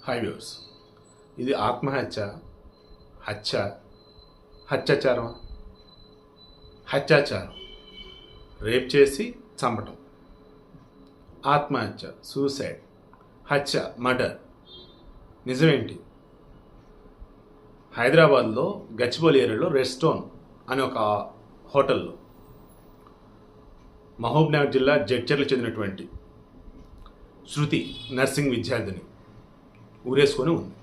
Hi viewers, ఇది ఆత్మహత్య, హత్య, హత్యాచారం, హత్యాచారం, రేప్ చేసి చంపటం, ఆత్మహత్య, సూసైడ్, హత్య, మర్డర్. నిజమేంటి? హైదరాబాద్లో గచ్చిబౌలి ఏరియాలో రెడ్ స్టోన్ అనే ఒక హోటల్లో మహబూబ్నగర్ జిల్లా జడ్చర్లకు చెందినటువంటి శృతి నర్సింగ్ విద్యార్థిని ఊరేసుకొని ఉంది.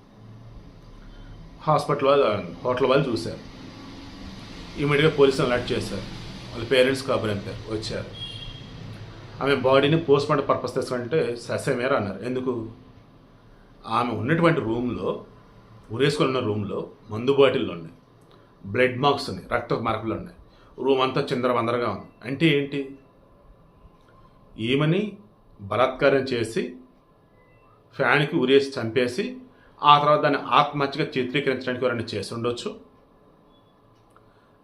హోటల్ వాళ్ళు చూశారు. ఇమీడియట్గా పోలీసులు అలర్ట్ చేశారు. వాళ్ళ పేరెంట్స్ కబురంపారు, వచ్చారు. ఆమె బాడీని పోస్ట్ మార్టం పర్పస్ తెచ్చుకుంటే ససేమేర అన్నారు. ఎందుకు? ఆమె ఉన్నటువంటి రూమ్లో, ఊరేసుకొని ఉన్న రూమ్లో మందు బాటిళ్ళు ఉన్నాయి, బ్లడ్ మార్క్స్ ఉన్నాయి, రక్త మార్కులు ఉన్నాయి, రూమ్ అంతా చిందరవందరగా ఉంది. అంటే ఏంటి? ఈమెని బలాత్కారం చేసి ఫ్యాన్కి ఉరేసి చంపేసి ఆ తర్వాత దాన్ని ఆత్మహత్యగా చిత్రీకరించడానికి ఎవరైనా చేసి ఉండొచ్చు,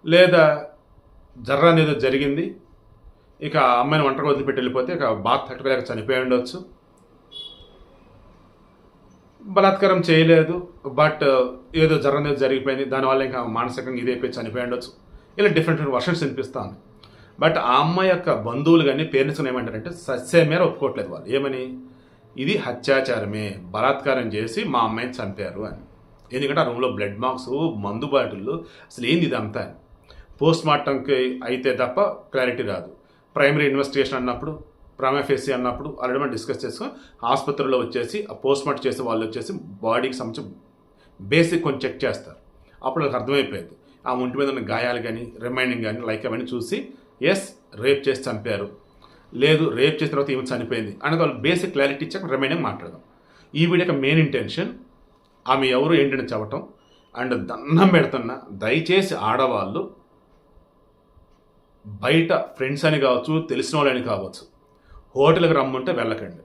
లేదా ఏదో జరిగింది, ఇక అమ్మాయిని ఒంటరిగా వదిలిపెట్టి వెళ్ళిపోతే ఇక బాత్ తట్టుకోలేక చనిపోయి ఉండొచ్చు. బలాత్కారం చేయలేదు, బట్ ఏదో జరిగిపోయింది, దానివల్ల ఇంకా మానసికంగా ఇదైపోయి చనిపోయి ఉండొచ్చు. ఇలా డిఫరెంట్ వర్షన్స్ వినిపిస్తాను. బట్ ఆ అమ్మాయి యొక్క బంధువులు కానీ పేరెంట్స్ ఏమంటారంటే సస్యమేర ఒప్పుకోవట్లేదు. వాళ్ళు ఏమని, ఇది హత్యాచారమే, బలాత్కారం చేసి మా అమ్మాయిని చంపారు అని. ఎందుకంటే ఆ రూమ్లో బ్లడ్ మార్క్స్, మందు బాటిళ్ళు, అసలు ఏంది ఇదంతా? పోస్ట్ మార్టంకి అయితే తప్ప క్లారిటీ రాదు. ప్రైమరీ ఇన్వెస్టిగేషన్ అన్నప్పుడు, ప్రైమరీ అన్నప్పుడు ఆల్రెడీ మనం డిస్కస్ చేసుకొని ఆసుపత్రిలో వచ్చేసి ఆ పోస్ట్ మార్టం చేసే వాళ్ళు వచ్చేసి బాడీకి సంబంధించి బేసిక్ కొంచెం చెక్ చేస్తారు. అప్పుడు వాళ్ళకి అర్థమైపోయింది ఆ ఒంటి మీద ఉన్న గాయాలు కానీ రిమైనింగ్ కానీ లైక్ అవన్నీ చూసి ఎస్ రేప్ చేసి చంపారు, లేదు రేప్ చేసిన తర్వాత ఈమె చనిపోయింది అనేది వాళ్ళు బేసిక్ క్లారిటీ ఇచ్చాక రిమైనింగ్ మాట్లాడదాం. ఈ వీడియో మెయిన్ ఇంటెన్షన్ ఆమె ఎవరు ఏంటని చెప్పటం. అండ్ దండం పెడుతున్నా, దయచేసి ఆడవాళ్ళు బయట ఫ్రెండ్స్ అని కావచ్చు, తెలిసిన వాళ్ళని కావచ్చు, హోటల్కి రమ్మంటే వెళ్ళకండి.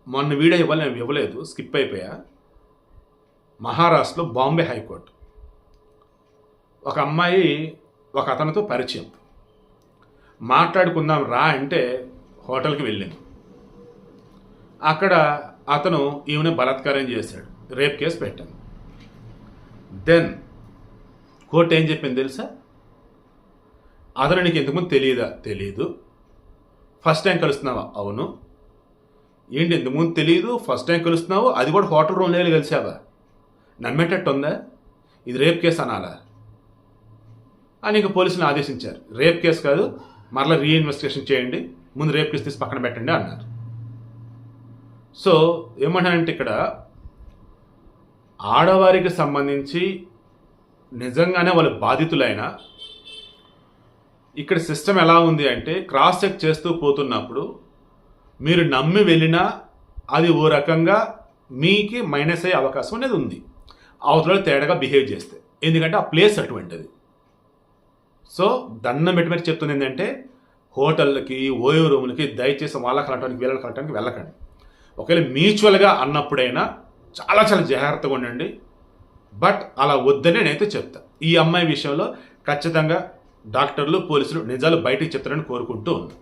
మొన్న వీడియో ఇవ్వాలి, నేను ఇవ్వలేదు, స్కిప్ అయిపోయా. మహారాష్ట్రలో బాంబే హైకోర్టు ఒక అమ్మాయి ఒక అతనితో పరిచయం, మాట్లాడుకుందాం రా అంటే హోటల్కి వెళ్ళింది. అక్కడ అతను ఈమెను బలాత్కారం చేశాడు, రేప్ కేసు పెట్టాను. దెన్ కోర్టు ఏం చెప్పింది తెలుసా? అతను నీకు ఇంతకుముందు తెలియదా? తెలీదు. ఫస్ట్ టైం కలుస్తున్నావా? అవును. ఏంటి ఇంతకుముందు తెలియదు, ఫస్ట్ టైం కలుస్తున్నావు, అది కూడా హోటల్ రూమ్లో వెళ్ళి కలిసావా? నమ్మేటట్టు ఉందా? ఇది రేప్ కేసు అనాలా అని ఇంక పోలీసులు ఆదేశించారు. రేప్ కేసు కాదు, మరలా రీఇన్వెస్టిగేషన్ చేయండి, ముందు రేప్ కేసు తీసి పక్కన పెట్టండి అన్నారు. సో ఏమంటానంటే ఇక్కడ ఆడవారికి సంబంధించి నిజంగానే వాళ్ళు బాధితులైనా ఇక్కడ సిస్టమ్ ఎలా ఉంది అంటే క్రాస్ చెక్ చేస్తూ పోతున్నప్పుడు మీరు నమ్మి వెళ్ళినా అది ఓ రకంగా మీకు మైనస్ అయ్యే అవకాశం అనేది ఉంది, అవతల తేడాగా బిహేవ్ చేస్తే. ఎందుకంటే ఆ ప్లేస్ అటువంటిది. సో దండం పెట్టి మరి చెప్తుంది ఏంటంటే హోటళ్ళకి, ఓయో రూములకి దయచేసి వాళ్ళ కలటానికి వీళ్ళని కలటానికి వెళ్ళకండి. ఒకవేళ మ్యూచువల్గా అన్నప్పుడైనా చాలా చాలా జాగ్రత్తగా ఉండండి. బట్ అలా వద్దని నేనైతే చెప్తా. ఈ అమ్మాయి విషయంలో ఖచ్చితంగా డాక్టర్లు, పోలీసులు నిజాలు బయటికి చెప్తారని కోరుకుంటూ ఉన్నాను.